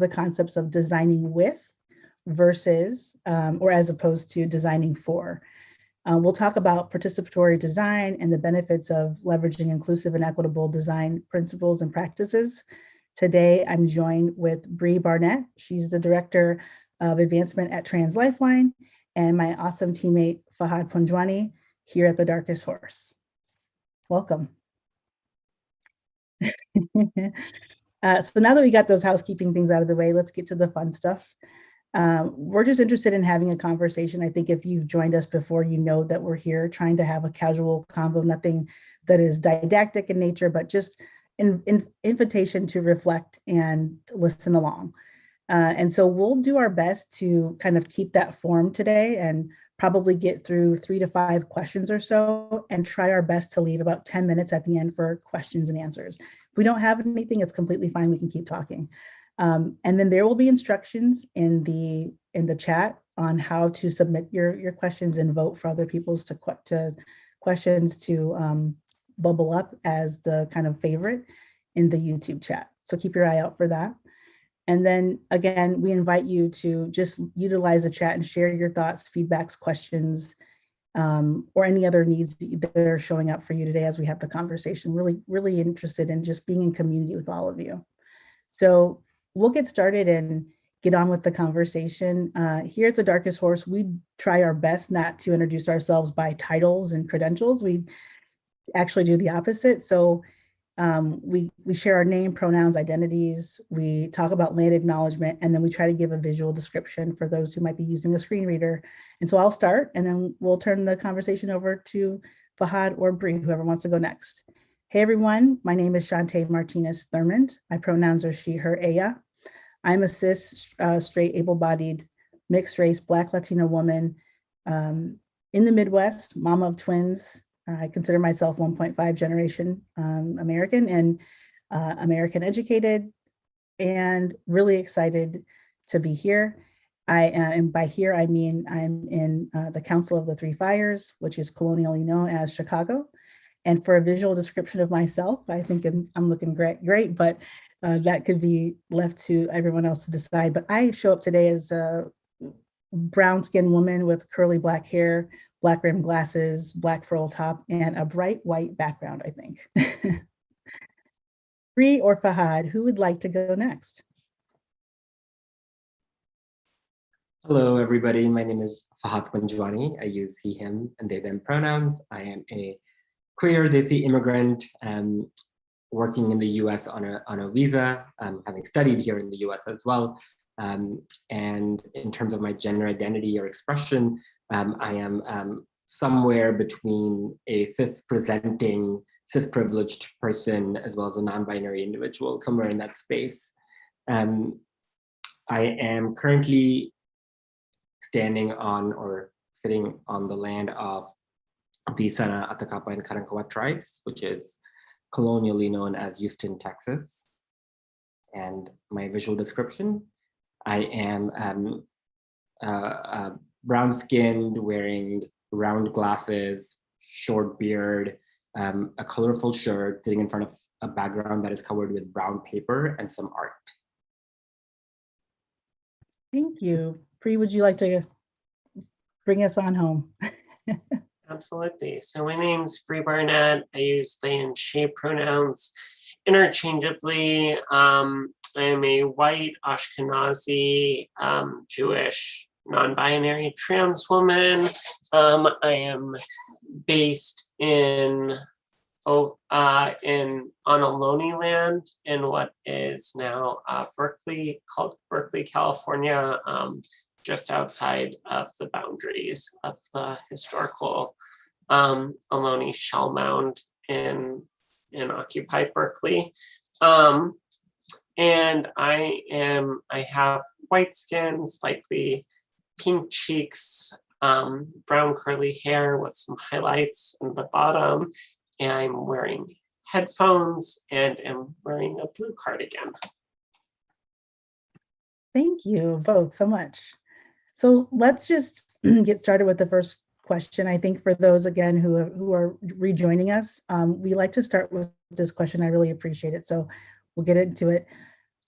the concepts of designing with versus, or as opposed to designing for. We'll talk about participatory design and the benefits of leveraging inclusive and equitable design principles and practices. Today, I'm joined with Bri Barnett. She's the Director of Advancement at Trans Lifeline, and my awesome teammate, Fahad Punjwani, here at The Darkest Horse. Welcome. So now that we got those housekeeping things out of the way, let's get to the fun stuff. We're just interested in having a conversation. I think if you've joined us before, you know that we're here trying to have a casual convo, nothing that is didactic in nature, but just an invitation to reflect and listen along. And so we'll do our best to kind of keep that form today and probably get through 3 to 5 questions or so and try our best to leave about 10 minutes at the end for questions and answers. If we don't have anything, it's completely fine. We can keep talking. And then there will be instructions in the chat on how to submit your questions and vote for other people's questions to bubble up as the kind of favorite in the YouTube chat. So keep your eye out for that. And then again, we invite you to just utilize the chat and share your thoughts, feedbacks, questions, or any other needs that are showing up for you today as we have the conversation. Really interested in just being in community with all of you. So we'll get started and get on with the conversation. Here at The Darkest Horse, we try our best not to introduce ourselves by titles and credentials. We actually do the opposite. So we share our name, pronouns, identities, we talk about land acknowledgement, and then we try to give a visual description for those who might be using a screen reader. And so I'll start, and then we'll turn the conversation over to Fahad or Bri, whoever wants to go next. Hey everyone, my name is Chanté Martínez Thurmond. My pronouns are she, her, ella. I'm a cis, straight, able-bodied, mixed race, Black Latina woman in the Midwest, mama of twins. I consider myself 1.5 generation American and American educated, and really excited to be here. And by here, I mean I'm in the Council of the Three Fires, which is colonially known as Chicago. And for a visual description of myself, I think I'm looking great, but that could be left to everyone else to decide. But I show up today as a brown-skinned woman with curly black hair, black rimmed glasses, black frill top, and a bright white background, I think. Bri or Fahad, who would like to go next? Hello, everybody. My name is Fahad Punjwani. I use he, him, and they, them pronouns. I am a queer Desi immigrant working in the US on a visa, having studied here in the US as well. And in terms of my gender identity or expression, I am somewhere between a cis-presenting, cis-privileged person as well as a non-binary individual, somewhere in that space. I am currently standing on or sitting on the land of the Sana, Atacapa, and Karankawa tribes, which is colonially known as Houston, Texas. And my visual description, I am brown-skinned, wearing round glasses, short beard, a colorful shirt, sitting in front of a background that is covered with brown paper and some art. Thank you. Bri, would you like to bring us on home? Absolutely. So my name's Bri Barnett. I use they and she pronouns interchangeably. I am a white Ashkenazi Jewish non-binary trans woman. I am based on Ohlone land in what is now Berkeley, called Berkeley, California, just outside of the boundaries of the historical Ohlone shell mound in occupied Berkeley. And I have white skin, slightly pink cheeks, brown curly hair with some highlights in the bottom, and I'm wearing headphones and am wearing a blue cardigan. Thank you both so much. So let's just get started with the first question. I think for those, again, who are rejoining us, we like to start with this question. I really appreciate it. So we'll get into it.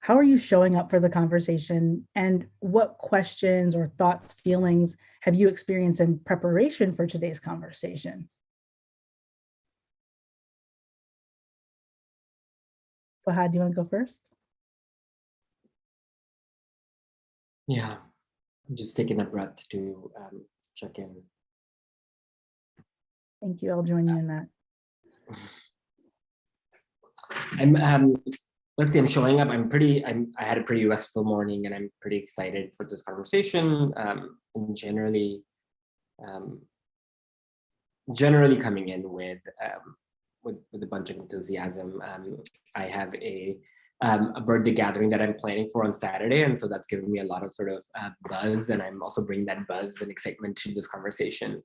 how are you showing up for the conversation, and what questions or thoughts, feelings have you experienced in preparation for today's conversation? Fahad, do you want to go first? Yeah, I'm just taking a breath to check in. Thank you. I'll join you in that. Let's see, I'm showing up. I had a pretty restful morning, and I'm pretty excited for this conversation. And generally coming in with a bunch of enthusiasm. I have a birthday gathering that I'm planning for on Saturday, and so that's giving me a lot of sort of buzz, and I'm also bringing that buzz and excitement to this conversation.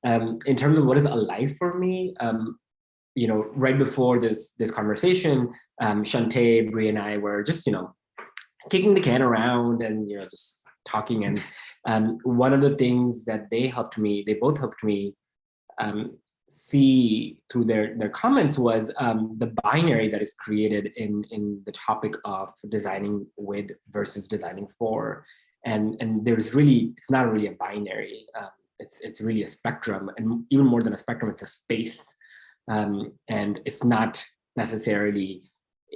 In terms of what is alive for me, you know, right before this conversation, Chanté, Bri, and I were just, you know, kicking the can around and, you know, just talking. And one of the things that they both helped me see through their comments was the binary that is created in the topic of designing with versus designing for. And there's really, it's not really a binary. It's really a spectrum, and even more than a spectrum, it's a space. And it's not necessarily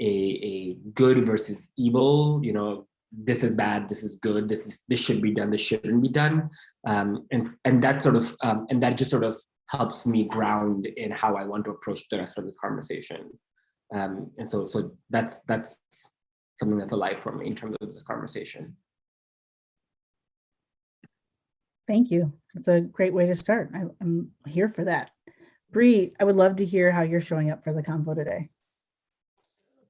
a good versus evil, you know, this is bad, this is good, this should be done, this shouldn't be done. And that sort of, and that just sort of helps me ground in how I want to approach the rest of the conversation. And so that's something that's alive for me in terms of this conversation. Thank you. It's a great way to start. I'm here for that. Bri, I would love to hear how you're showing up for the convo today.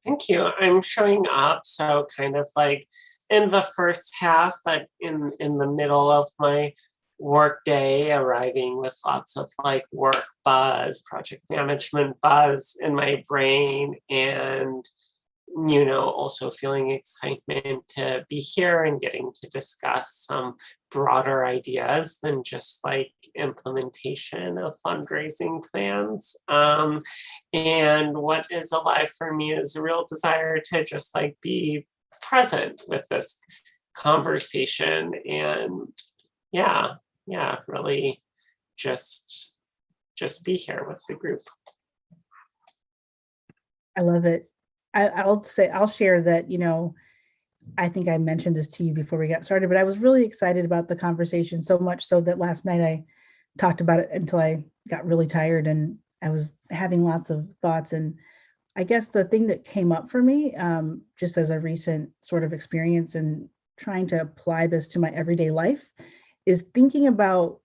Thank you. I'm showing up, so kind of like in the first half, but in the middle of my work day, arriving with lots of like work buzz, project management buzz in my brain, and you know, also feeling excitement to be here and getting to discuss some broader ideas than just like implementation of fundraising plans. And what is alive for me is a real desire to just like be present with this conversation, and yeah, really just be here with the group. I love it. I'll share that, you know, I think I mentioned this to you before we got started, but I was really excited about the conversation, so much so that last night I talked about it until I got really tired, and I was having lots of thoughts. And I guess the thing that came up for me, just as a recent sort of experience and trying to apply this to my everyday life, is thinking about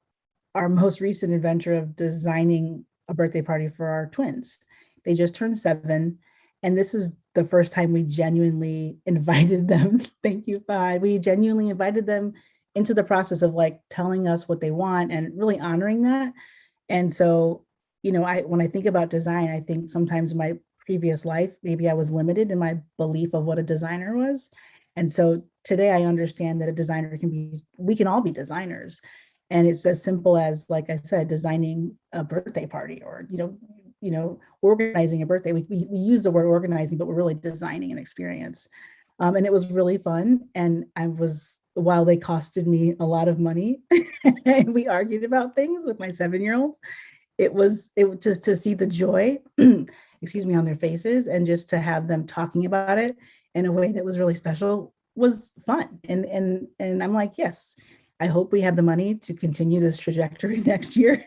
our most recent adventure of designing a birthday party for our twins. They just turned 7. And this is the first time we genuinely invited them. Thank you, Fi. We genuinely invited them into the process of like telling us what they want and really honoring that. And so, you know, when I think about design, I think sometimes in my previous life, maybe I was limited in my belief of what a designer was. And so today I understand that a designer we can all be designers. And it's as simple as, like I said, designing a birthday party, or, you know, organizing a birthday. We use the word organizing, but we're really designing an experience. And it was really fun. And while they costed me a lot of money and we argued about things with my 7-year-old, it was just to see the joy, excuse me, on their faces, and just to have them talking about it in a way that was really special was fun. And I'm like, yes, I hope we have the money to continue this trajectory next year,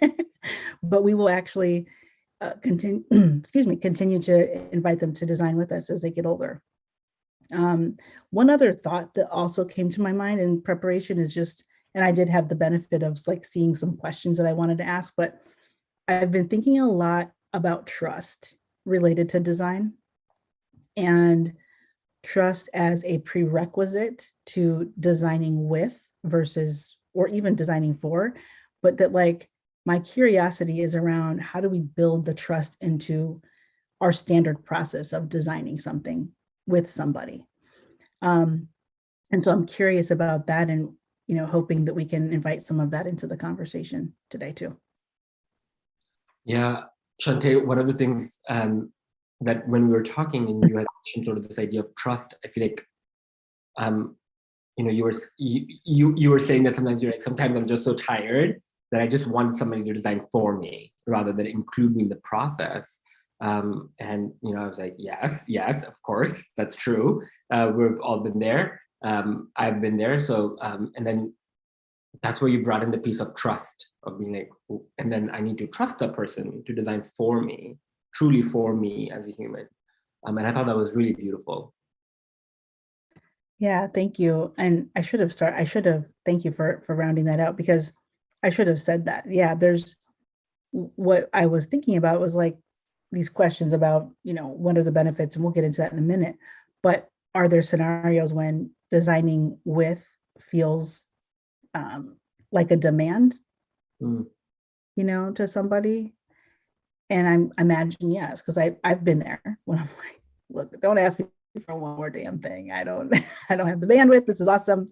but we will actually continue to invite them to design with us as they get older. One other thought that also came to my mind in preparation is just, and I did have the benefit of like seeing some questions that I wanted to ask, but I've been thinking a lot about trust related to design, and trust as a prerequisite to designing with versus, or even designing for, but that like my curiosity is around how do we build the trust into our standard process of designing something with somebody. And so I'm curious about that, and, you know, hoping that we can invite some of that into the conversation today too. Yeah, Chanté, one of the things that when we were talking and you had mentioned sort of this idea of trust, I feel like you were saying that sometimes you're like, sometimes I'm just so tired that I just want somebody to design for me rather than include me in the process. And I was like, yes, of course, that's true. We've all been there. I've been there. So, and then that's where you brought in the piece of trust, of being like, and then I need to trust that person to design for me, truly for me as a human. And I thought that was really beautiful. Yeah, thank you. And thank you for rounding that out, because I should have said that. Yeah, there's what I was thinking about was like these questions about, what are the benefits? And we'll get into that in a minute. But are there scenarios when designing with feels like a demand, to somebody? And I imagine yes, because I've been there when I'm like, look, don't ask me for one more damn thing. I don't have the bandwidth. This is awesome.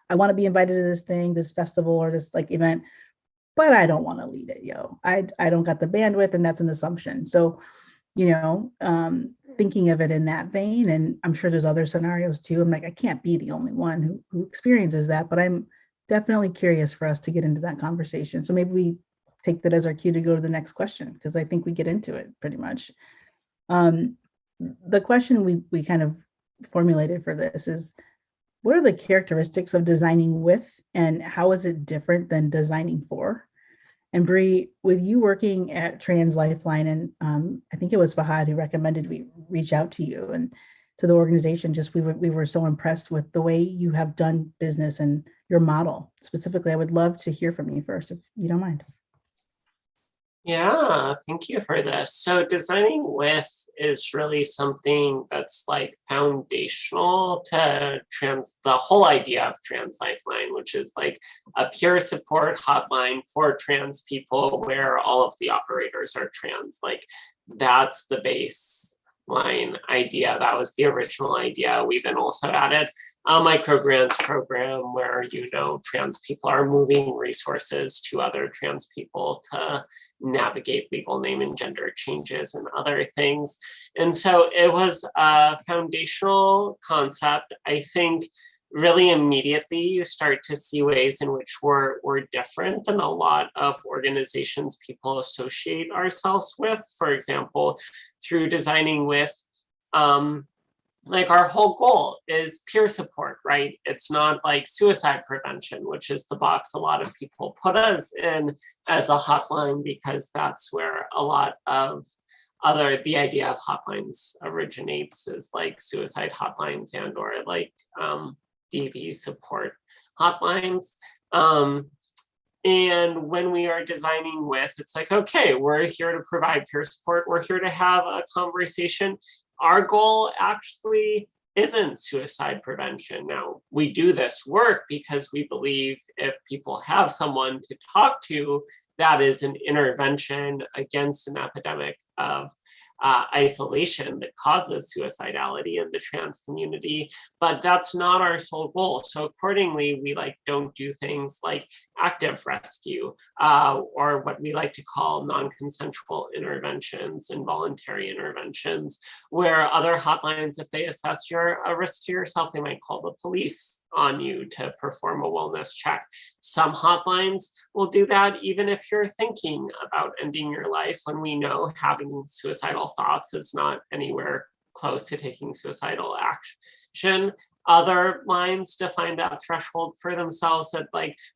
I want to be invited to this thing, this festival or this like event, but I don't want to lead it, I don't got the bandwidth, and that's an assumption. So, thinking of it in that vein, and I'm sure there's other scenarios too. I'm like, I can't be the only one who experiences that, but I'm definitely curious for us to get into that conversation. So maybe we take that as our cue to go to the next question, because I think we get into it pretty much. The question we kind of formulated for this is, what are the characteristics of designing with, and how is it different than designing for? And Bri, with you working at Trans Lifeline, and I think it was Fahad who recommended we reach out to you and to the organization. Just we were so impressed with the way you have done business and your model. Specifically, I would love to hear from you first, if you don't mind. Yeah, thank you for this. So designing with is really something that's like foundational to the whole idea of Trans Lifeline, which is like a peer support hotline for trans people where all of the operators are trans. Like that's the baseline idea. That was the original idea. We then also added a microgrants program where, trans people are moving resources to other trans people to navigate legal name and gender changes and other things. And so it was a foundational concept. I think really immediately you start to see ways in which we're different than a lot of organizations people associate ourselves with. For example, through designing with, like our whole goal is peer support, right? It's not like suicide prevention, which is the box a lot of people put us in as a hotline, because that's where a lot of the idea of hotlines originates, is like suicide hotlines and or like DV support hotlines. And when we are designing with, it's like, okay, we're here to provide peer support. We're here to have a conversation. Our goal actually isn't suicide prevention. Now, we do this work because we believe if people have someone to talk to, that is an intervention against an epidemic of isolation that causes suicidality in the trans community, but that's not our sole goal. So accordingly, we don't do things like active rescue or what we like to call non-consensual interventions, involuntary interventions, where other hotlines, if they assess you're a risk to yourself, they might call the police on you to perform a wellness check. Some hotlines will do that even if you're thinking about ending your life, when we know having suicidal thoughts is not anywhere close to taking suicidal action. Other lines define that threshold for themselves that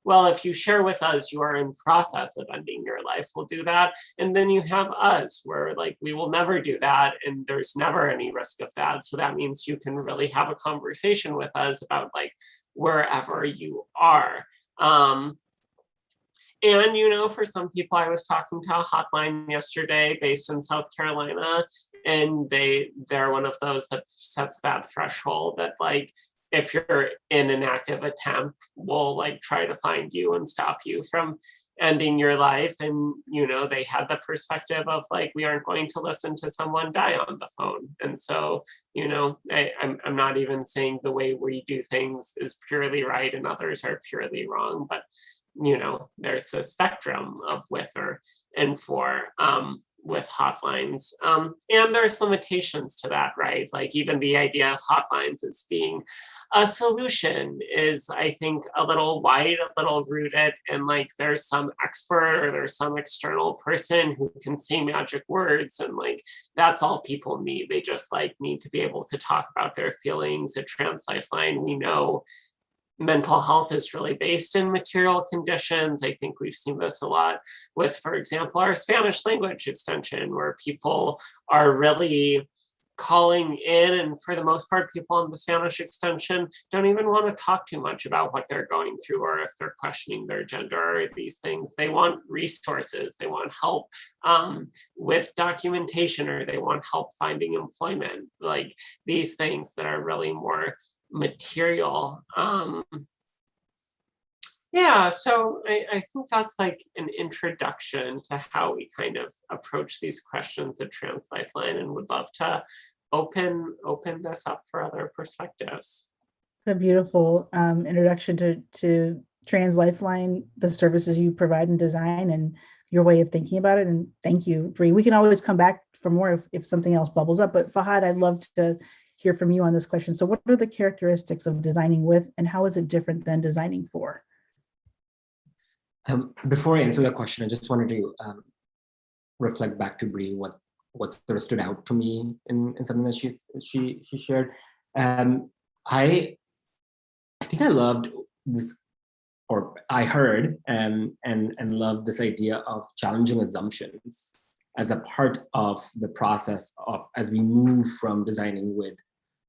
well, if you share with us you are in process of ending your life, we'll do that. And then you have us where we will never do that and there's never any risk of that. So that means you can really have a conversation with us about wherever you are. And, for some people, I was talking to a hotline yesterday based in South Carolina, and they're one of those that sets that threshold that if you're in an active attempt, we'll try to find you and stop you from ending your life. And, they had the perspective of we aren't going to listen to someone die on the phone. And so, I'm not even saying the way we do things is purely right and others are purely wrong, but there's the spectrum of with or and for. with hotlines. And there's limitations to that, right? Like even the idea of hotlines as being a solution is, I think, a little wide, a little rooted, and like there's some expert or there's some external person who can say magic words, and like that's all people need. They just like need to be able to talk about their feelings. At Trans Lifeline, we know mental health is really based in material conditions. I think we've seen this a lot with, for example, our Spanish language extension, where people are really calling in, and for the most part, people on the Spanish extension don't even want to talk too much about what they're going through or if they're questioning their gender or these things. They want resources, they want help with documentation, or they want help finding employment, like these things that are really more material. Yeah, so I think that's like an introduction to how we kind of approach these questions at Trans Lifeline, and would love to open this up for other perspectives. A beautiful introduction to Trans Lifeline, the services you provide and design, and your way of thinking about it. And thank you, Bri. We can always come back for more if something else bubbles up. But Fahad, I'd love to hear from you on this question. So what are the characteristics of designing with, and how is it different than designing for? Before I answer that question, I just wanted to reflect back to Bri what sort of stood out to me in something that she shared. I think I loved this, or I heard and loved this idea of challenging assumptions as a part of the process of as we move from designing with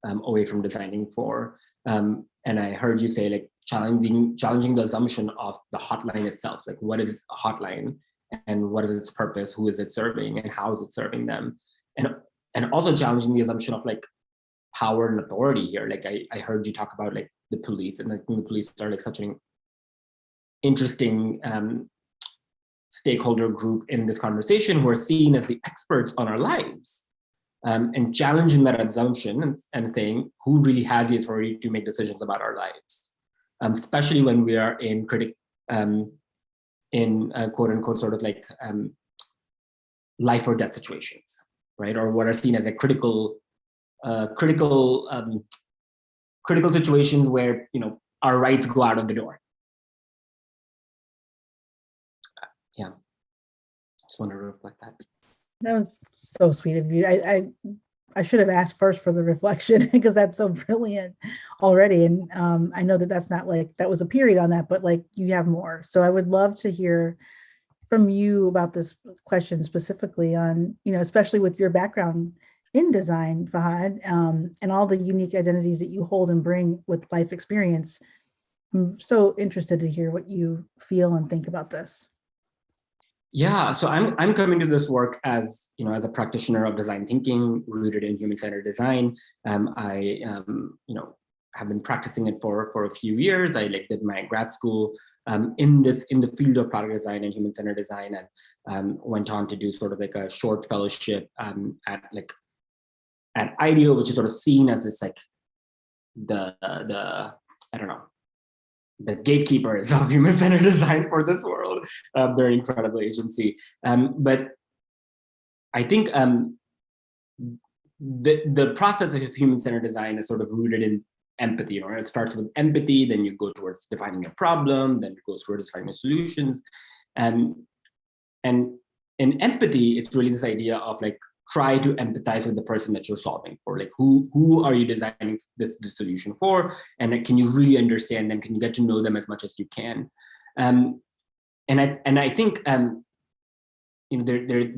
away from designing for. And I heard you say like challenging the assumption of the hotline itself, like what is a hotline and what is its purpose, who is it serving, and how is it serving them, and also challenging the assumption of like power and authority here. Like I heard you talk about like the police, and I think the police are like such an interesting stakeholder group in this conversation who are seen as the experts on our lives. And challenging that assumption and saying who really has the authority to make decisions about our lives, especially when we are in quote unquote sort of like life or death situations, right? Or what are seen as like critical situations where our rights go out of the door. Yeah, just want to reflect that. That was so sweet of you. I should have asked first for the reflection because that's so brilliant already. And I know that that's not like, that was a period on that, but like you have more. So I would love to hear from you about this question specifically on, especially with your background in design, Fahad, and all the unique identities that you hold and bring with life experience. I'm so interested to hear what you feel and think about this. Yeah, so I'm coming to this work as as a practitioner of design thinking rooted in human-centered design. I have been practicing it for a few years. I did my grad school in the field of product design and human-centered design, and went on to do sort of like a short fellowship at IDEO, which is sort of seen as this like the I don't know, the gatekeepers of human-centered design for this world. They're an incredible agency. But I think the process of human-centered design is sort of rooted in empathy. It starts with empathy, then you go towards defining a problem, then it goes towards defining solutions. And in empathy, it's really this idea of like, try to empathize with the person that you're solving for. Like who are you designing the solution for? And can you really understand them? Can you get to know them as much as you can? And I think the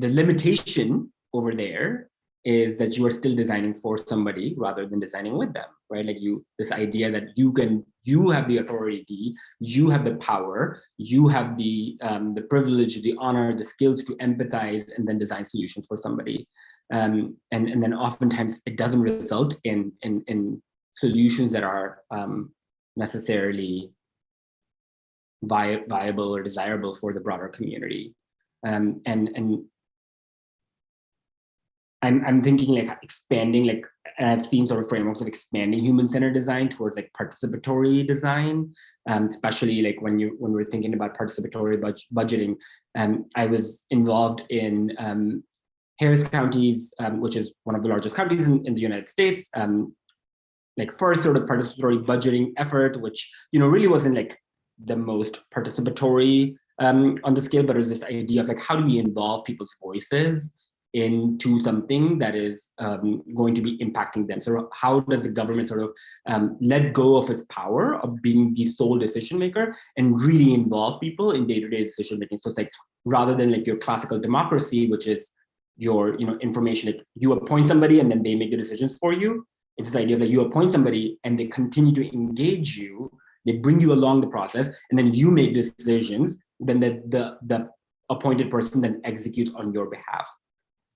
limitation over there is that you are still designing for somebody rather than designing with them, right? Like this idea that you have the authority, you have the power, you have the privilege, the honor, the skills to empathize and then design solutions for somebody. And then oftentimes it doesn't result in solutions that are necessarily viable or desirable for the broader community. And I'm thinking like expanding, like, and I've seen sort of frameworks of expanding human-centered design towards like participatory design, especially like when we're thinking about participatory budgeting. I was involved in Harris counties, which is one of the largest counties in the United States, like first sort of participatory budgeting effort, which really wasn't like the most participatory on the scale, but it was this idea of like, how do we involve people's voices into something that is going to be impacting them? So how does the government sort of let go of its power of being the sole decision maker and really involve people in day-to-day decision making? So it's like, rather than like your classical democracy, which is your information, like you appoint somebody and then they make the decisions for you. It's this idea of like you appoint somebody and they continue to engage you, they bring you along the process, and then you make decisions, then the appointed person then executes on your behalf.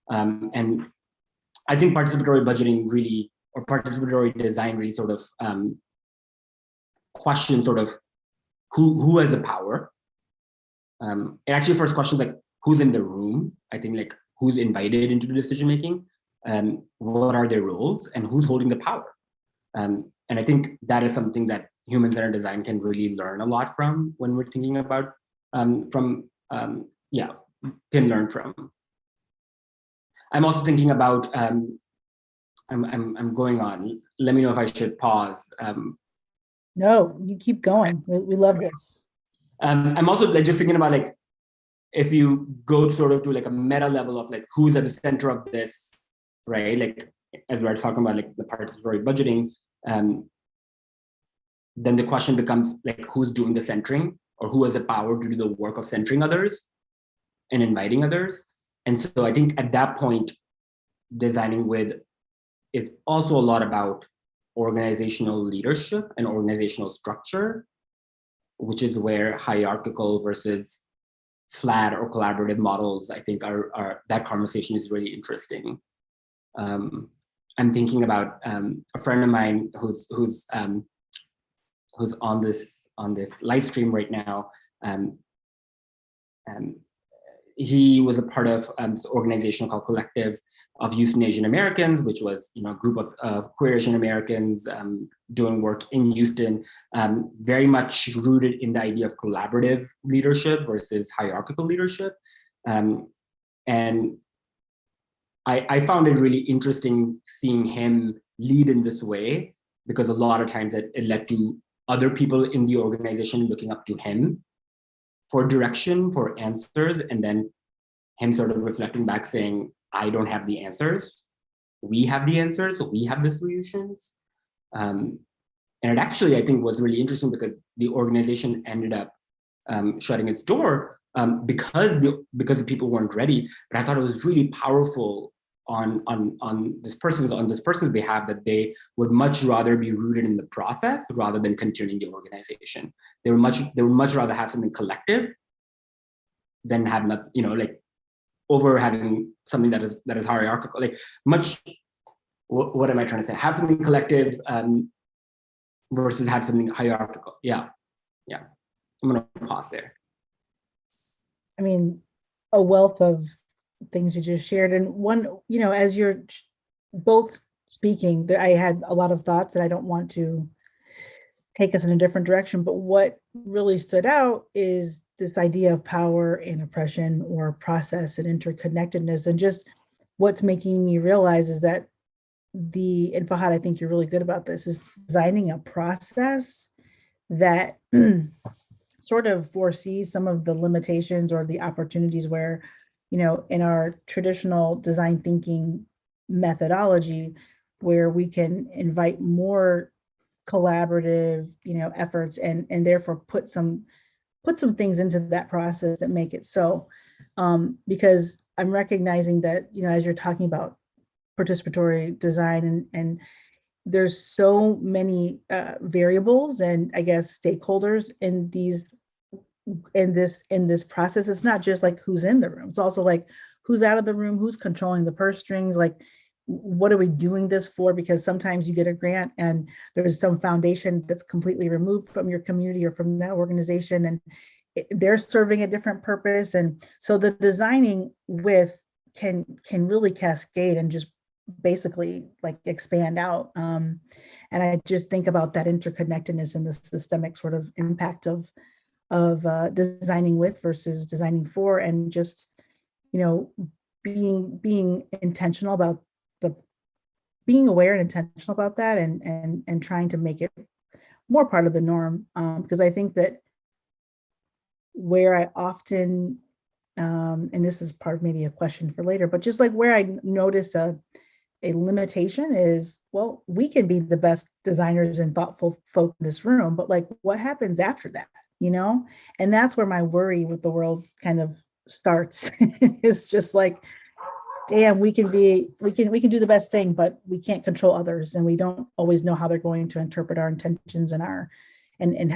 And I think participatory budgeting really, or participatory design really sort of questions sort of who has the power. It actually first questions like who's in the room. I think like who's invited into the decision making, what are their roles, and who's holding the power. And I think that is something that human-centered design can really learn a lot from when we're thinking about can learn from. I'm also thinking about I'm going on. Let me know if I should pause. No, you keep going. We love this. I'm also like just thinking about like if you go sort of to like a meta level of like who's at the center of this, right? Like as we're talking about like the participatory budgeting, then the question becomes like who's doing the centering, or who has the power to do the work of centering others and inviting others. And so I think at that point, designing with is also a lot about organizational leadership and organizational structure, which is where hierarchical versus flat or collaborative models, I think are that conversation is really interesting. I'm thinking about a friend of mine who's on this live stream right now. He was a part of this organization called Collective of Houston Asian Americans, which was a group of queer Asian Americans doing work in Houston, very much rooted in the idea of collaborative leadership versus hierarchical leadership. And I found it really interesting seeing him lead in this way, because a lot of times it led to other people in the organization looking up to him for direction, for answers, and then him sort of reflecting back saying, I don't have the answers. We have the answers, we have the solutions. And it actually, I think, was really interesting because the organization ended up shutting its door because the people weren't ready. But I thought it was really powerful on this person's behalf, that they would much rather be rooted in the process rather than continuing the organization. They would much rather have something collective than have like over having something that is hierarchical. Like what am I trying to say? Have something collective versus have something hierarchical. Yeah. I'm gonna pause there. I mean, a wealth of things you just shared. And one, as you're both speaking, I had a lot of thoughts that I don't want to take us in a different direction, but what really stood out is this idea of power and oppression, or process and interconnectedness. And just what's making me realize is that and Fahad, I think you're really good about this, is designing a process that sort of foresees some of the limitations or the opportunities where, in our traditional design thinking methodology, where we can invite more collaborative, efforts and therefore put some things into that process that make it so. Because I'm recognizing that, as you're talking about participatory design and there's so many variables and I guess stakeholders in this process. It's not just like who's in the room. It's also like who's out of the room, who's controlling the purse strings, like what are we doing this for? Because sometimes you get a grant and there's some foundation that's completely removed from your community or from that organization, and they're serving a different purpose. And so the designing with can really cascade and just basically like expand out. And I just think about that interconnectedness and the systemic sort of impact of designing with versus designing for, and just, being intentional about being aware and intentional about that, and trying to make it more part of the norm. Because I think that where I often, and this is part of maybe a question for later, but just like where I notice a limitation is, well, we can be the best designers and thoughtful folk in this room, but like what happens after that, you know? And that's where my worry with the world kind of starts. It's just like, damn, we can do the best thing, but we can't control others, and we don't always know how they're going to interpret our intentions and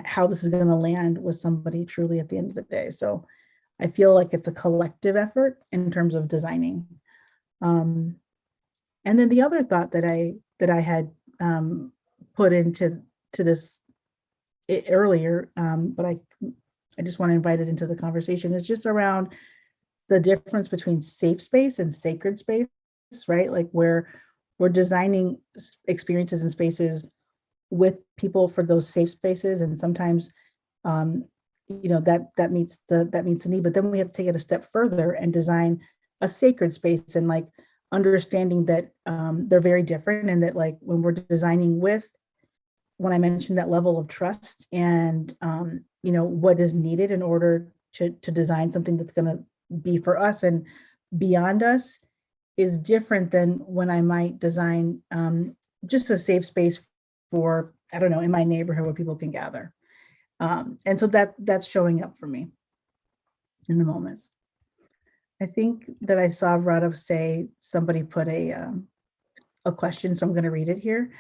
how this is going to land with somebody truly at the end of the day. So I feel like it's a collective effort in terms of designing. And then the other thought that I had put into this earlier, but I just want to invite it into the conversation, is just around the difference between safe space and sacred space, right? Like where we're designing experiences and spaces with people for those safe spaces, and sometimes that meets the need, but then we have to take it a step further and design a sacred space, and like understanding that they're very different, and that like when we're designing with, when I mentioned that level of trust and what is needed in order to design something that's going to be for us and beyond us, is different than when I might design just a safe space for, I don't know, in my neighborhood where people can gather. And so that's showing up for me in the moment. I think that I saw Radha say somebody put a question, so I'm going to read it here.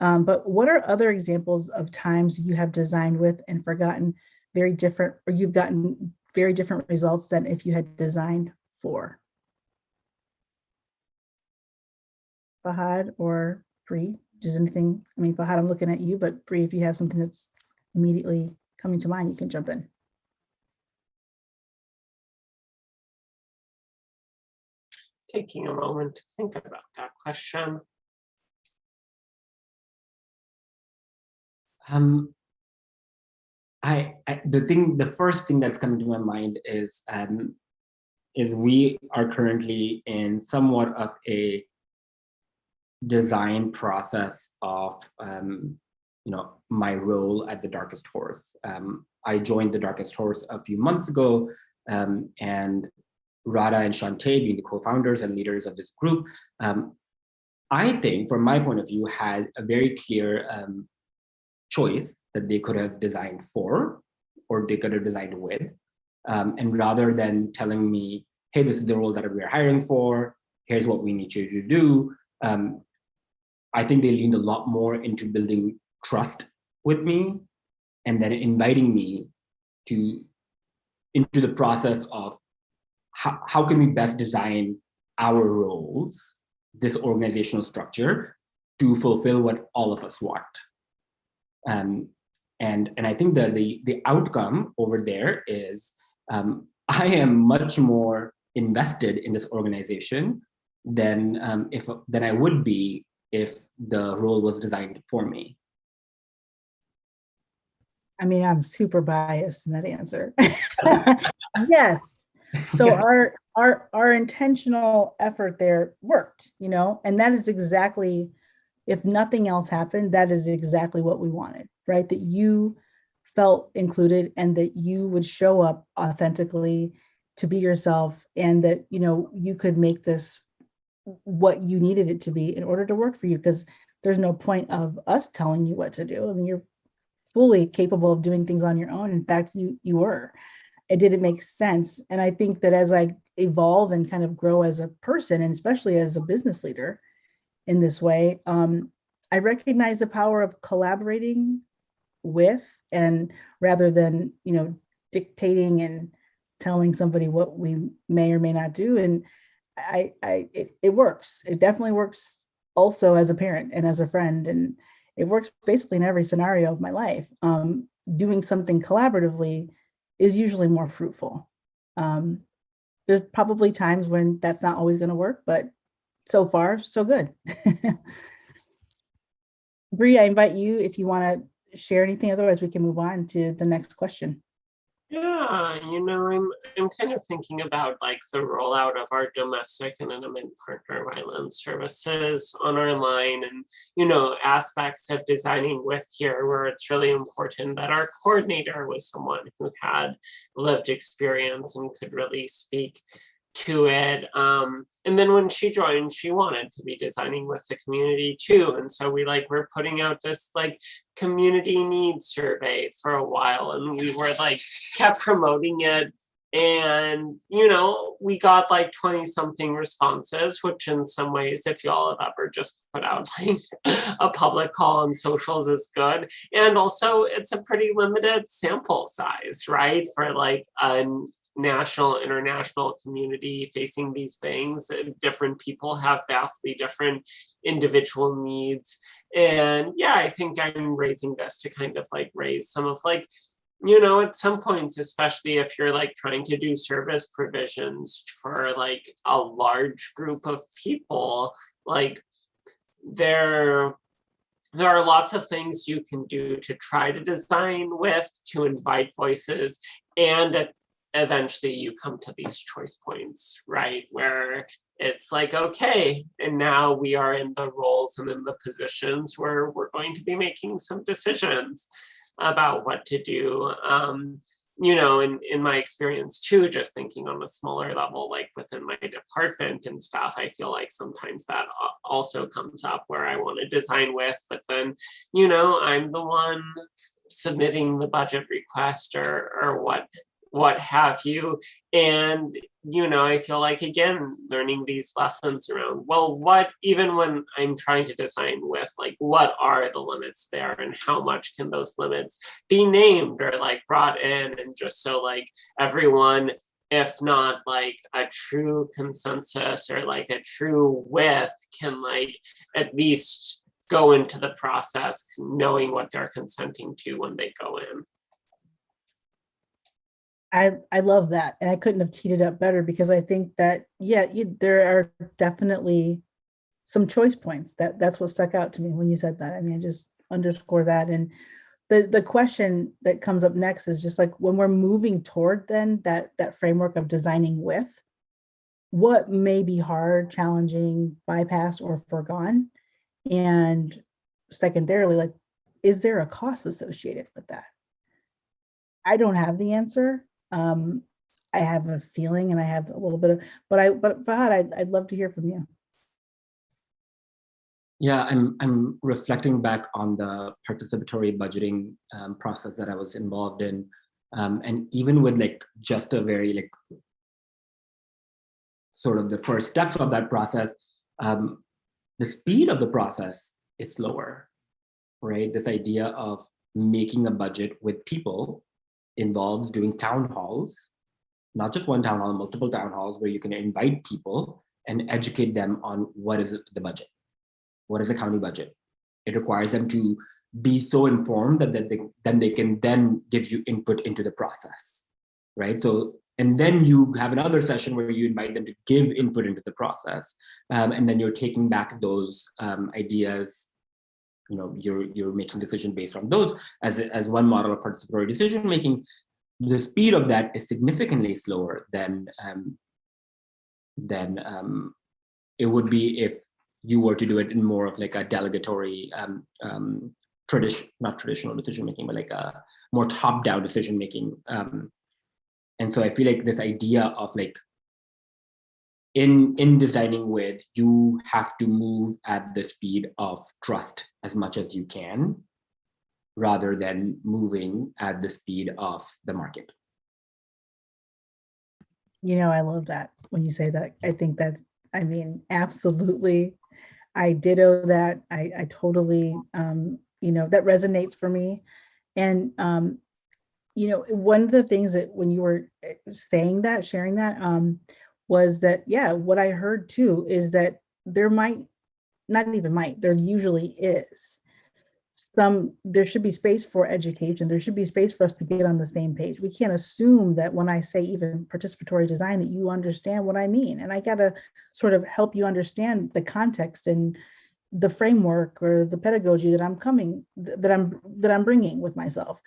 But what are other examples of times you have designed with and forgotten very different, or you've gotten very different results than if you had designed for? Fahad or Bri, does anything, I mean, Fahad, I'm looking at you, but Bri, if you have something that's immediately coming to mind, you can jump in. Taking a moment to think about that question. The first thing that's coming to my mind is we are currently in somewhat of a design process of my role at the Darkest Horse. I joined the Darkest Horse a few months ago, and Radha and Chanté, being the co-founders and leaders of this group, I think, from my point of view, had a very clear choice that they could have designed for, or they could have designed with. And rather than telling me, hey, this is the role that we're hiring for, here's what we need you to do, I think they leaned a lot more into building trust with me, and then inviting me into the process of how can we best design our roles, this organizational structure, to fulfill what all of us want. And I think that the outcome over there is I am much more invested in this organization than I would be if the role was designed for me. I mean, I'm super biased in that answer. Yes. So our intentional effort there worked, and that is exactly, if nothing else happened, that is exactly what we wanted, right? That you felt included, and that you would show up authentically to be yourself, and that, you could make this what you needed it to be in order to work for you, because there's no point of us telling you what to do. I mean, you're fully capable of doing things on your own. In fact, you were. It didn't make sense. And I think that as I evolve and kind of grow as a person, and especially as a business leader in this way, I recognize the power of collaborating with, and rather than, dictating and telling somebody what we may or may not do. And it works. It definitely works also as a parent and as a friend. And it works basically in every scenario of my life. Doing something collaboratively is usually more fruitful. There's probably times when that's not always going to work, but so far, so good. Bri, I invite you if you want to share anything, otherwise we can move on to the next question. Yeah, you know, I'm kind of thinking about like the rollout of our domestic and intimate partner violence services on our line, and you know, aspects of designing with here where it's really important that our coordinator was someone who had lived experience and could really speak to it. And then when she joined, she wanted to be designing with the community too. And so we like were putting out this like community needs survey for a while, and we were like kept promoting it. And you know, we got like 20 something responses, which in some ways, if y'all have ever just put out like a public call on socials, is good. And also it's a pretty limited sample size, right? For like a national, international community facing these things. Different people have vastly different individual needs. And yeah, I think I'm raising this to kind of like raise some of like, you know, at some points, especially if you're like trying to do service provisions for like a large group of people, like there are lots of things you can do to try to design with, to invite voices, and eventually you come to these choice points, right? Where it's like, okay, and now we are in the roles and in the positions where we're going to be making some decisions about what to do. You know, in my experience too, just thinking on a smaller level, like within my department and stuff, I feel like sometimes that also comes up where I want to design with, but then, you know, I'm the one submitting the budget request or what have you. And, you know, I feel like, again, learning these lessons around, well, what, even when I'm trying to design with, like, what are the limits there and how much can those limits be named or like brought in? And just so like everyone, if not like a true consensus or like a true width, can like at least go into the process knowing what they're consenting to when they go in. I love that. And I couldn't have teed it up better, because I think that, yeah, there are definitely some choice points. That's what stuck out to me when you said that. I mean, just underscore that. And the question that comes up next is just like, when we're moving toward then that framework of designing with, what may be hard, challenging, bypassed, or forgone? And secondarily, like, is there a cost associated with that? I don't have the answer. I have a feeling and I have a little bit of, but Fahad, I'd love to hear from you. Yeah, I'm reflecting back on the participatory budgeting process that I was involved in, and even with like just a very like sort of the first steps of that process, the speed of the process is slower, right? This idea of making a budget with people involves doing town halls, not just one town hall, multiple town halls, where you can invite people and educate them on what is the budget, what is the county budget. It requires them to be so informed that they can then give you input into the process, right? So, and then you have another session where you invite them to give input into the process, and then you're taking back those ideas. You know, you're making decision based on those as one model of participatory decision making. The speed of that is significantly slower than it would be if you were to do it in more of like a delegatory not traditional decision making, but like a more top-down decision making. And so I feel like this idea of like in designing with, you have to move at the speed of trust as much as you can, rather than moving at the speed of the market. You know, I love that when you say that. I think that's, I mean, absolutely. I ditto that. I totally, you know, that resonates for me. And, you know, one of the things that when you were saying that, sharing that, was that, yeah, what I heard too is that there might, not even might, there usually is there should be space for education. There should be space for us to get on the same page. We can't assume that when I say even participatory design that you understand what I mean. And I got to sort of help you understand the context and the framework or the pedagogy that I'm bringing with myself.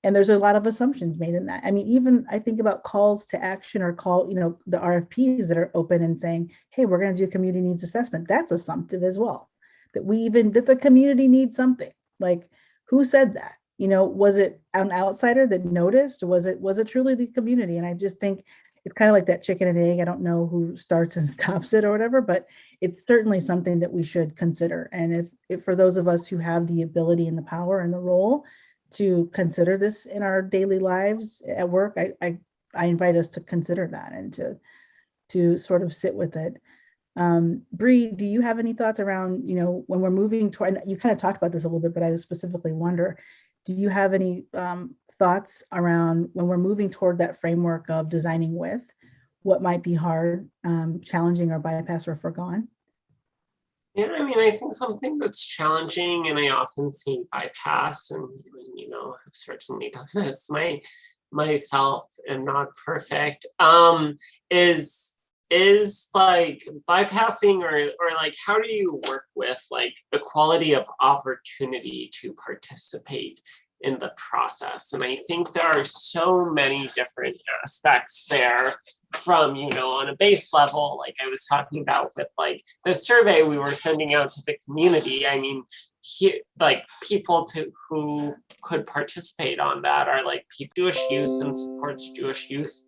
And there's a lot of assumptions made in that. I mean, even I think about calls to action or the RFPs that are open and saying, hey, we're going to do a community needs assessment. That's assumptive as well. That the community needs something. Like, who said that? Was it an outsider that noticed? Or was it truly the community? And I just think it's kind of like that chicken and egg. I don't know who starts and stops it or whatever, but it's certainly something that we should consider. And if for those of us who have the ability and the power and the role to consider this in our daily lives at work, I invite us to consider that and to sort of sit with it. Bri, do you have any thoughts around, when we're moving toward, and you kind of talked about this a little bit, but I specifically wonder, do you have any thoughts around when we're moving toward that framework of designing with, what might be hard, challenging, or bypassed or forgone? Yeah, I mean, I think something that's challenging, and I often see bypass, and I've certainly done this myself and not perfect, is like bypassing or like, how do you work with like equality of opportunity to participate in the process? And I think there are so many different aspects there, from, on a base level, like I was talking about with like the survey we were sending out to the community. I mean, like people who could participate on that are like Jewish youth and supports Jewish youth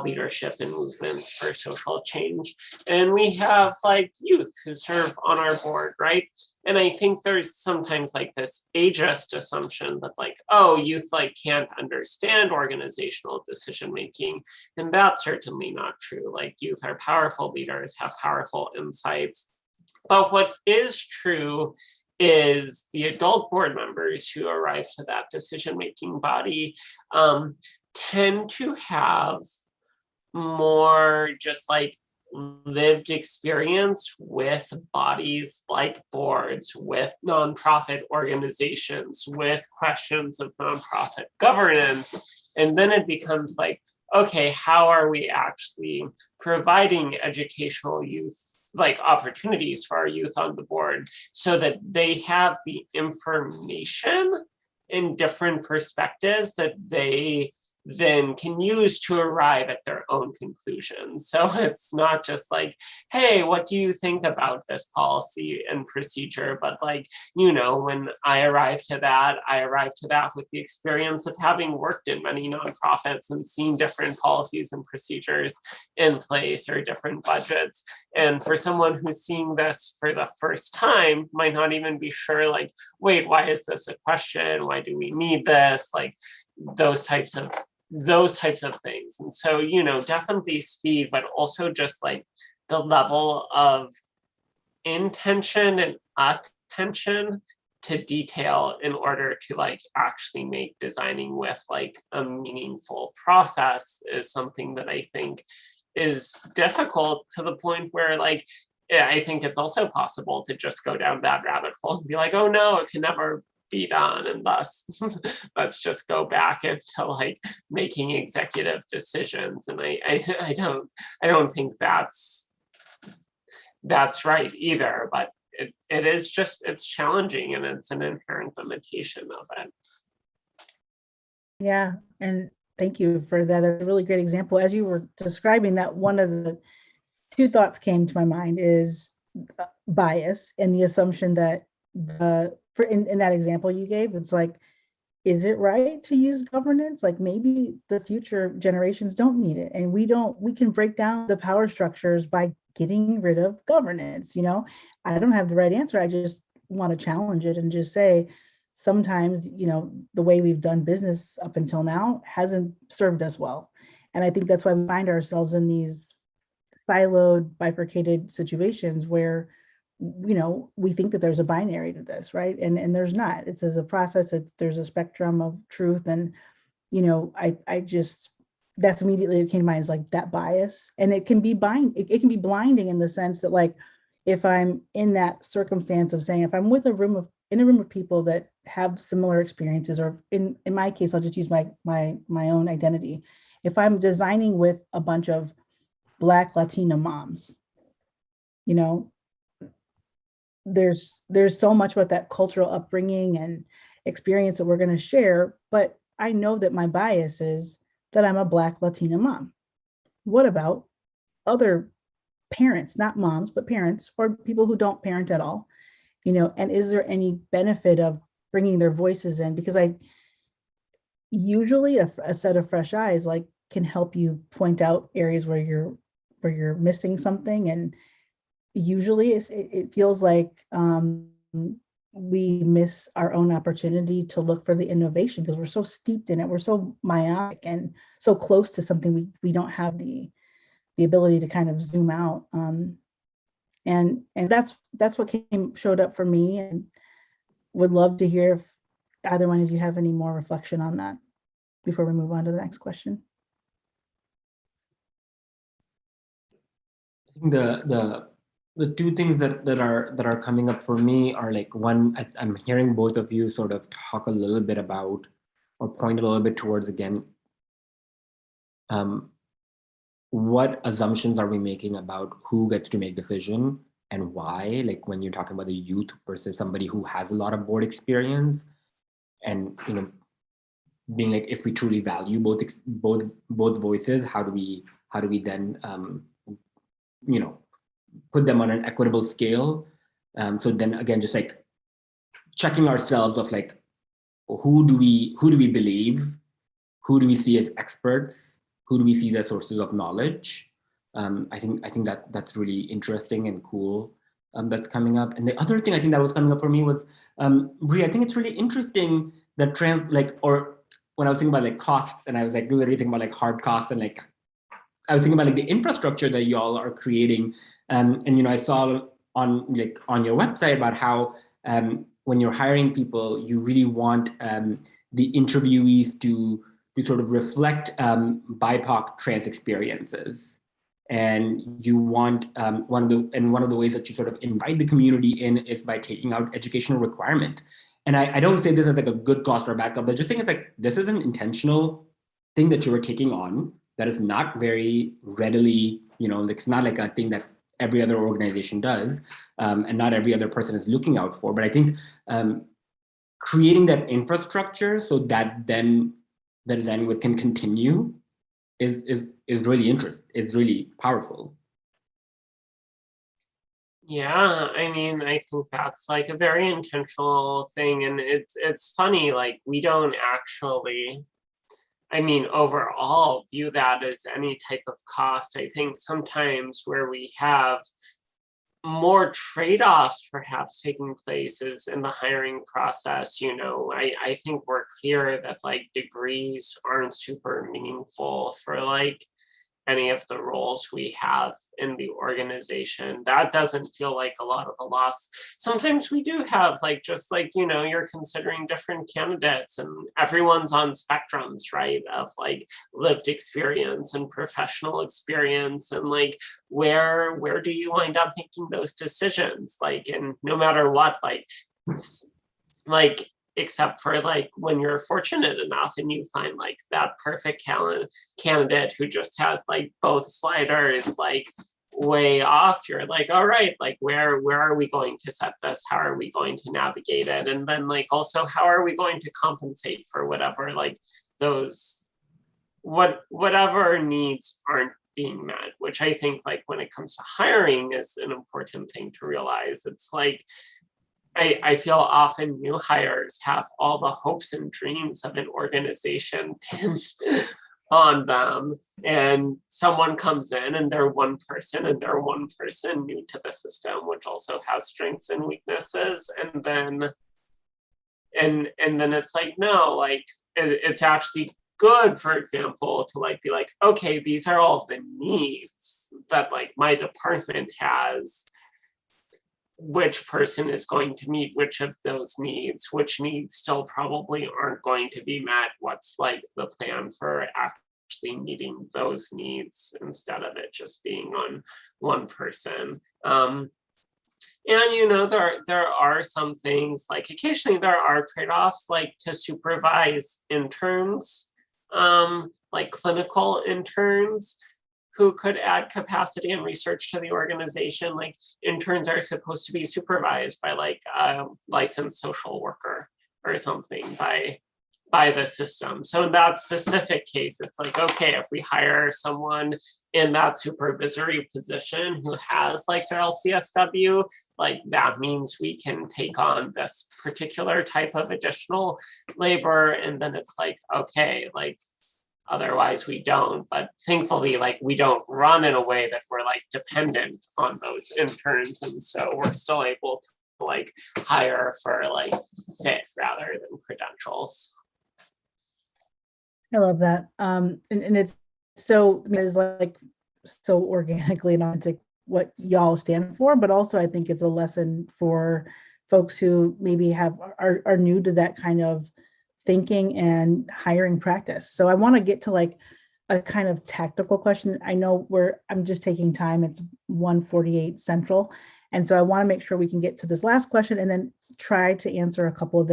leadership and movements for social change. And we have like youth who serve on our board, right? And I think there's sometimes like this ageist assumption that like, oh, youth like can't understand organizational decision making. And that's certainly not true. Like, youth are powerful leaders, have powerful insights. But what is true is the adult board members who arrive to that decision making body tend to have more just like lived experience with bodies like boards, with nonprofit organizations, with questions of nonprofit governance. And then it becomes like, okay, how are we actually providing educational youth like opportunities for our youth on the board so that they have the information in different perspectives that they then can use to arrive at their own conclusions. So it's not just like, hey, what do you think about this policy and procedure? But like, when I arrived to that with the experience of having worked in many nonprofits and seen different policies and procedures in place or different budgets. And for someone who's seeing this for the first time, might not even be sure, like, wait, why is this a question? Why do we need this? Like, those types of things. And so, definitely speed, but also just like the level of intention and attention to detail in order to like actually make designing with like a meaningful process is something that I think is difficult, to the point where like, I think it's also possible to just go down that rabbit hole and be like, oh no, it can never be done, and thus let's just go back into like making executive decisions. And I don't think that's right either, but it is just, it's challenging, and it's an inherent limitation of it. Yeah, and thank you for that. A really great example. As you were describing that, one of the two thoughts came to my mind is bias, and the assumption that in that example you gave, it's like, is it right to use governance? Like, maybe the future generations don't need it, and we can break down the power structures by getting rid of governance. I don't have the right answer. I just want to challenge it and just say, sometimes, the way we've done business up until now hasn't served us well. And I think that's why we find ourselves in these siloed, bifurcated situations where we think that there's a binary to this, right? And there's not. It's as a process. There's a spectrum of truth, and I just, that's immediately what came to mind, is like that bias, and it can be it can be blinding in the sense that, like, if I'm in that circumstance of saying, if I'm in a room of people that have similar experiences, or in my case, I'll just use my own identity. If I'm designing with a bunch of Black Latina moms, there's so much about that cultural upbringing and experience that we're going to share, but I know that my bias is that I'm a Black Latina mom. What about other parents, not moms, but parents or people who don't parent at all? And is there any benefit of bringing their voices in? Because I usually a set of fresh eyes like can help you point out areas where you're missing something. And usually it feels like we miss our own opportunity to look for the innovation because we're so steeped in it. We're so myopic and so close to something we don't have the ability to kind of zoom out. And that's what showed up for me, and would love to hear if either one of you have any more reflection on that before we move on to the next question. I think the two things that are coming up for me are like, one, I'm hearing both of you sort of talk a little bit about or point a little bit towards, again, what assumptions are we making about who gets to make decision and why? Like when you're talking about the youth versus somebody who has a lot of board experience, and being like, if we truly value both voices, how do we then put them on an equitable scale? So then again, just like checking ourselves of like, who do we believe? Who do we see as experts? Who do we see as sources of knowledge? I think that's really interesting and cool. That's coming up. And the other thing I think that was coming up for me was, Bri, I think it's really interesting that when I was thinking about like costs, and I was like literally thinking about like hard costs, and like I was thinking about like the infrastructure that y'all are creating. And I saw on your website about how when you're hiring people, you really want the interviewees to sort of reflect BIPOC trans experiences. And you want one of the ways that you sort of invite the community in is by taking out educational requirement. And I don't say this as like a good cost or a bad cost, but just think it's like, this is an intentional thing that you are taking on that is not very readily, it's not like a thing that every other organization does, and not every other person is looking out for. But I think creating that infrastructure so that then the design work can continue is really interesting. It's really powerful. Yeah, I mean, I think that's like a very intentional thing, and it's funny, like we don't actually, I mean, overall view that as any type of cost. I think sometimes where we have more trade-offs perhaps taking place is in the hiring process. I think we're clear that like degrees aren't super meaningful for like any of the roles we have in the organization. That doesn't feel like a lot of a loss. Sometimes we do have like, just like, you're considering different candidates and everyone's on spectrums, right? Of like lived experience and professional experience, and like, where do you wind up making those decisions? Like, and no matter what, like, except for like when you're fortunate enough and you find like that perfect candidate who just has like both sliders like way off, you're like, all right, like where are we going to set this? How are we going to navigate it? And then like also, how are we going to compensate for whatever like those whatever needs aren't being met? Which I think like when it comes to hiring is an important thing to realize. It's like I feel often new hires have all the hopes and dreams of an organization pinned on them, and someone comes in and they're one person new to the system, which also has strengths and weaknesses, and then it's like, no, like it's actually good, for example, to like be like, okay, these are all the needs that like my department has. Which person is going to meet which of those needs? Which needs still probably aren't going to be met? What's like the plan for actually meeting those needs instead of it just being on one person? And there are some things, like occasionally there are trade-offs, like to supervise interns, like clinical interns who could add capacity and research to the organization. Like interns are supposed to be supervised by like a licensed social worker or something, by by the system. So in that specific case, it's like, okay, if we hire someone in that supervisory position who has like their LCSW, like that means we can take on this particular type of additional labor. And then it's like, okay, like otherwise we don't. But thankfully, like we don't run in a way that we're like dependent on those interns. And so we're still able to like hire for like fit rather than credentials. I love that. And it's so, it's like so organically and authentic what y'all stand for, but also I think it's a lesson for folks who maybe are new to that kind of thinking and hiring practice. So I want to get to like a kind of tactical question. I know I'm just taking time. It's 1:48 Central. And so I want to make sure we can get to this last question and then try to answer a couple of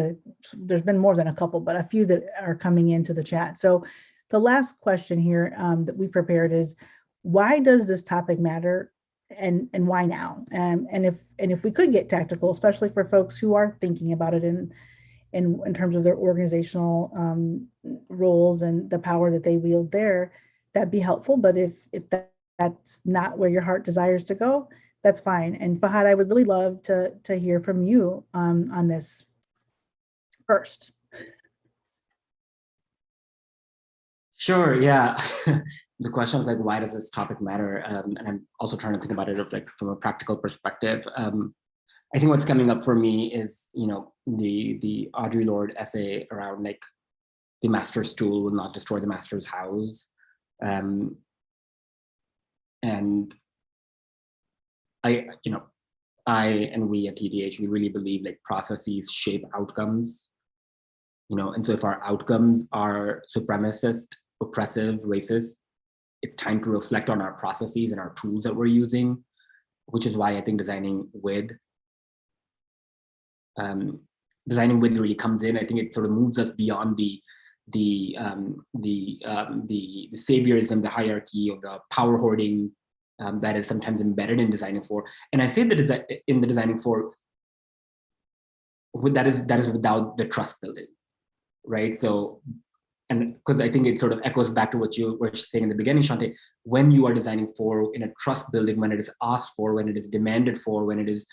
there's been more than a couple, but a few that are coming into the chat. So the last question here that we prepared is, why does this topic matter and why now? And if we could get tactical, especially for folks who are thinking about it in terms of their organizational roles and the power that they wield there, that'd be helpful. But if that's not where your heart desires to go, that's fine. And Fahad, I would really love to hear from you on this first. Sure, yeah. The question of like, why does this topic matter? And I'm also trying to think about it like from a practical perspective. I think what's coming up for me is, the Audre Lorde essay around like the master's tool will not destroy the master's house. And I and we at TDH, we really believe like processes shape outcomes, and so if our outcomes are supremacist, oppressive, racist, it's time to reflect on our processes and our tools that we're using, which is why I think designing with really comes in. I think it sort of moves us beyond the saviorism, the hierarchy, or the power hoarding that is sometimes embedded in designing for. And I say that in the designing for, that is without the trust building, right? So, and because I think it sort of echoes back to what you were saying in the beginning, Chanté, when you are designing for in a trust building, when it is asked for, when it is demanded for, when it is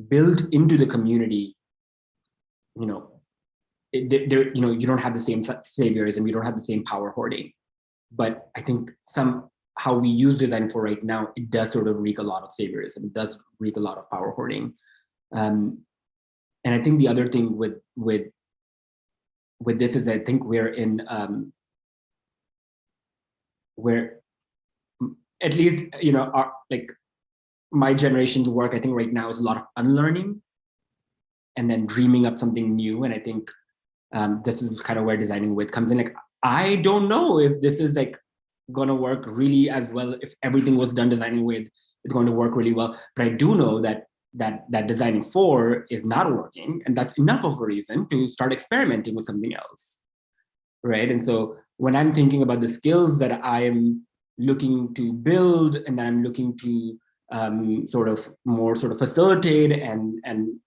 built into the community, you don't have the same saviorism, you don't have the same power hoarding. But I think how we use design for right now, it does sort of wreak a lot of saviorism, it does wreak a lot of power hoarding. And I think the other thing with this is I think we're in where at least our, like my generation's work, I think right now is a lot of unlearning and then dreaming up something new. And I think this is kind of where designing with comes in. Like, I don't know if this is like going to work really as well. If everything was done designing with, it's going to work really well. But I do know that designing for is not working, and that's enough of a reason to start experimenting with something else, right? And so when I'm thinking about the skills that I'm looking to build and that I'm looking to sort of facilitate and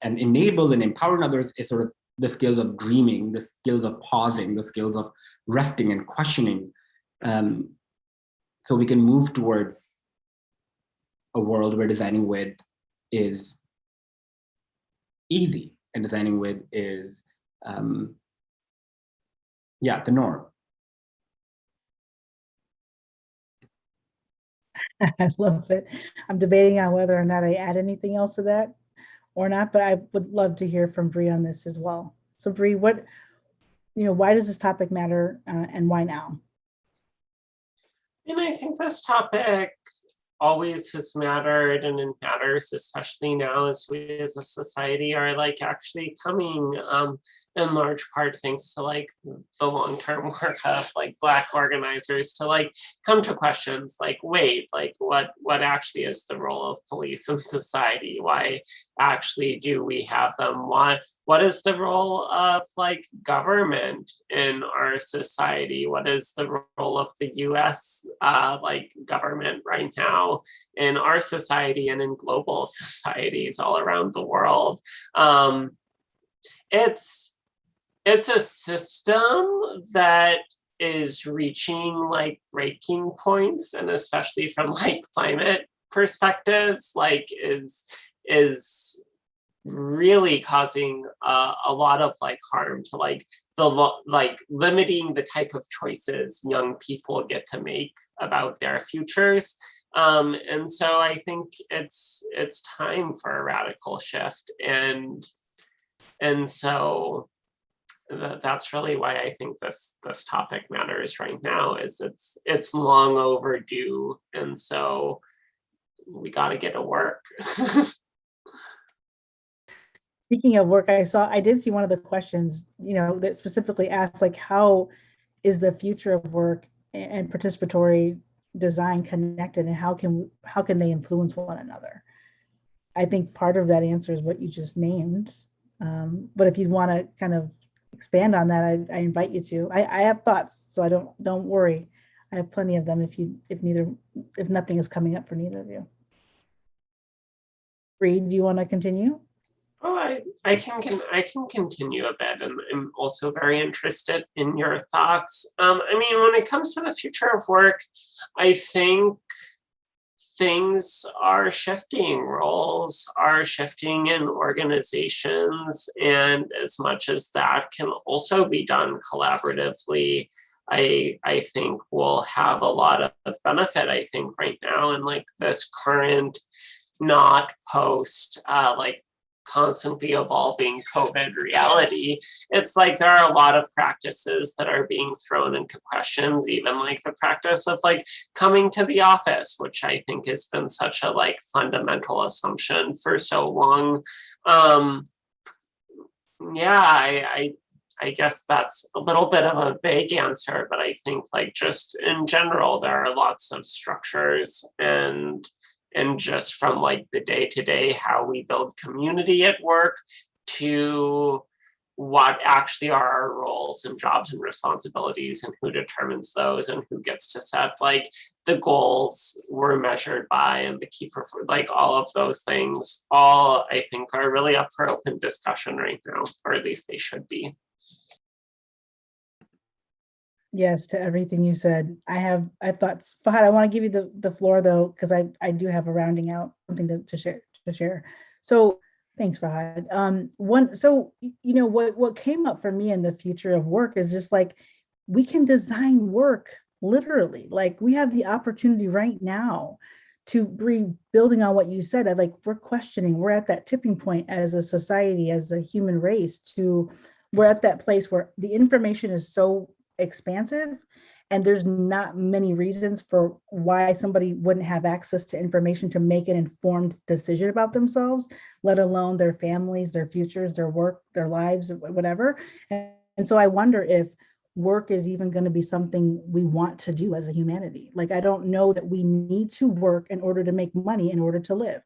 enable and empower others, is sort of the skills of dreaming, the skills of pausing, the skills of resting and questioning, so we can move towards a world where designing with is easy and designing with is the norm. I love it. I'm debating on whether or not I add anything else to that or not, but I would love to hear from Bri on this as well. So Bri, why does this topic matter and why now? And I think this topic always has mattered, and it matters especially now as we as a society are like actually coming in large part thanks to like the long-term work of like Black organizers to like come to questions like, wait, like what actually is the role of police in society? Why actually do we have them? What is the role of like government in our society? What is the role of the US like government right now in our society and in global societies all around the world? it's a system that is reaching like breaking points, and especially from like climate perspectives, like is really causing a lot of like harm to like like limiting the type of choices young people get to make about their futures. And so I think it's time for a radical shift, and so that's really why I think this topic matters right now. Is it's long overdue, and so we got to get to work. Speaking of work, I did see one of the questions, that specifically asked like, how is the future of work and participatory design connected, and how can they influence one another? I think part of that answer is what you just named. But if you want to kind of expand on that, I invite you to. I have thoughts, so don't worry. I have plenty of them if nothing is coming up for neither of you. Bri, do you want to continue? Oh, I can continue a bit, and I'm also very interested in your thoughts. I mean, when it comes to the future of work, I think things are shifting, roles are shifting in organizations, and as much as that can also be done collaboratively, I think we'll have a lot of benefit, I think, right now in like this current, not post, like constantly evolving COVID reality. It's like there are a lot of practices that are being thrown into questions, even like the practice of like coming to the office, which I think has been such a like fundamental assumption for so long. Yeah, I guess that's a little bit of a vague answer, but I think like just in general, there are lots of structures and just from like the day-to-day how we build community at work to what actually are our roles and jobs and responsibilities, and who determines those, and who gets to set like the goals we're measured by, and the key like all of those things, all I think are really up for open discussion right now, or at least they should be. Yes, to everything you said. I have thoughts. Fahad, I want to give you the floor though, because I do have a rounding out something to share. So thanks, Fahad. What came up for me in the future of work is just like, we can design work literally. Like, we have the opportunity right now to building on what you said. We're at that tipping point as a society, as a human race, we're at that place where the information is so expansive, and there's not many reasons for why somebody wouldn't have access to information to make an informed decision about themselves, let alone their families, their futures, their work, their lives, whatever. And so I wonder if work is even going to be something we want to do as a humanity. Like, I don't know that we need to work in order to make money in order to live.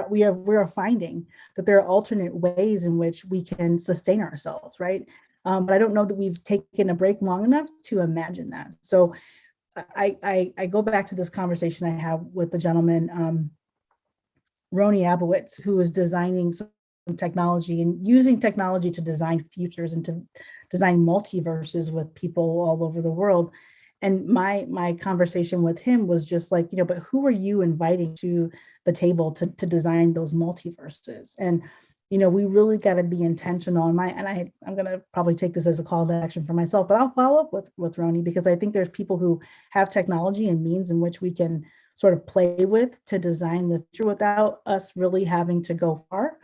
We are finding that there are alternate ways in which we can sustain ourselves, right? But I don't know that we've taken a break long enough to imagine that. So I go back to this conversation I have with the gentleman, Roni Abowitz, who is designing some technology and using technology to design futures and to design multiverses with people all over the world. And my conversation with him was just like, but who are you inviting to the table to design those multiverses? And we really got to be intentional. I'm going to probably take this as a call to action for myself, but I'll follow up with Roni, because I think there's people who have technology and means in which we can sort of play with to design the future without us really having to go far.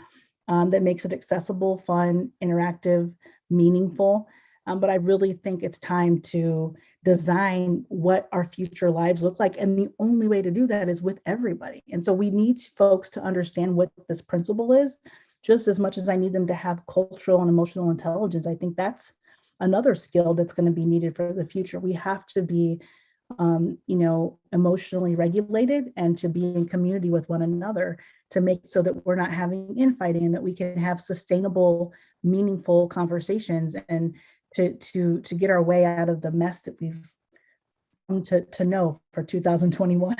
That makes it accessible, fun, interactive, meaningful. But I really think it's time to design what our future lives look like. And the only way to do that is with everybody. And so we need folks to understand what this principle is, just as much as I need them to have cultural and emotional intelligence. I think that's another skill that's going to be needed for the future. We have to be, emotionally regulated and to be in community with one another to make so that we're not having infighting, and that we can have sustainable, meaningful conversations, and to get our way out of the mess that we've come to know for 2021.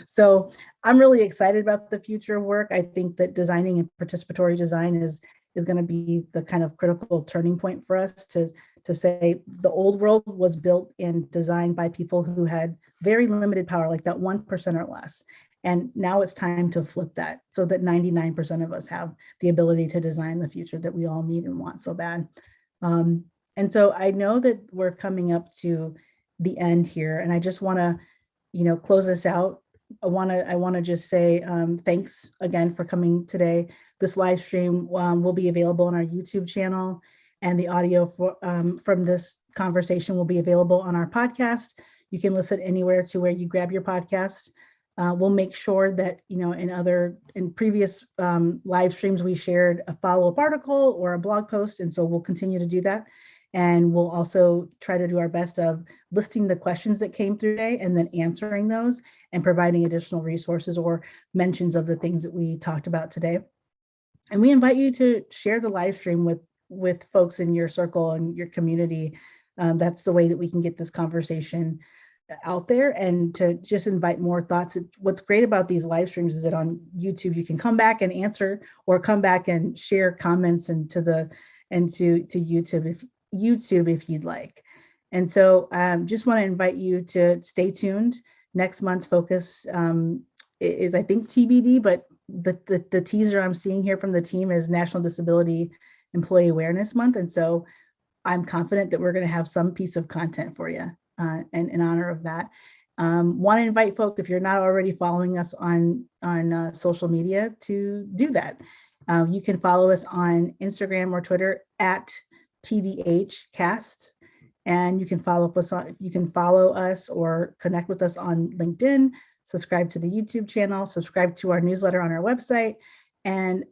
So I'm really excited about the future of work. I think that designing and participatory design is going to be the kind of critical turning point for us to say the old world was built and designed by people who had very limited power, like that 1% or less. And now it's time to flip that so that 99% of us have the ability to design the future that we all need and want so bad. And so I know that we're coming up to the end here, and I just want to, close this out. I want to just say thanks again for coming today. This live stream will be available on our YouTube channel, and the audio from this conversation will be available on our podcast. You can listen anywhere to where you grab your podcast. We'll make sure that, in previous live streams, we shared a follow-up article or a blog post. And so we'll continue to do that. And we'll also try to do our best of listing the questions that came through today and then answering those and providing additional resources or mentions of the things that we talked about today. And we invite you to share the live stream with folks in your circle and your community. That's the way that we can get this conversation out there and to just invite more thoughts. What's great about these live streams is that on YouTube, you can come back and answer or come back and share comments into YouTube if you'd like. And so just want to invite you to stay tuned. Next month's focus is, I think, TBD, but the teaser I'm seeing here from the team is National Disability Employee Awareness Month. And so I'm confident that we're going to have some piece of content for you and in honor of that. Want to invite folks, if you're not already following us on social media, to do that. You can follow us on Instagram or Twitter at TDH Cast, and you can follow us or connect with us on LinkedIn, subscribe to the YouTube channel, subscribe to our newsletter on our website. And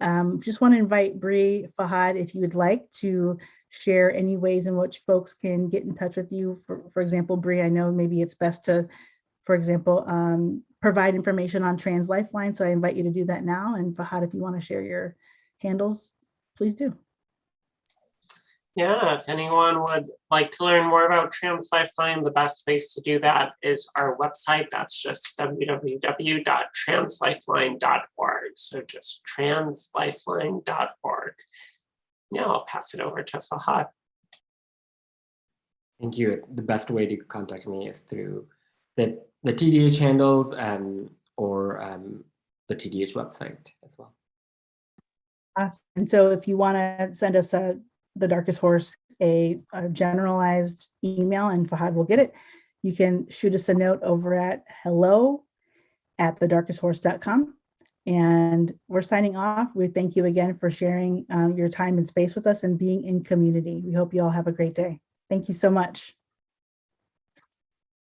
just want to invite Bri, Fahad, if you would like to share any ways in which folks can get in touch with you. For example, Bri, I know maybe it's best to, for example, provide information on Trans Lifeline. So I invite you to do that now. And Fahad, if you want to share your handles, please do. Yeah, if anyone would like to learn more about Trans Lifeline, the best place to do that is our website. That's just www.translifeline.org. So just translifeline.org. Yeah, I'll pass it over to Fahad. Thank you. The best way to contact me is through the TDH handles or the TDH website as well. Awesome. And so if you want to send us the Darkest Horse a generalized email, and Fahad will get it, you can shoot us a note over at hello@thedarkesthorse.com. And we're signing off. We thank you again for sharing your time and space with us and being in community. We hope you all have a great day. Thank you so much.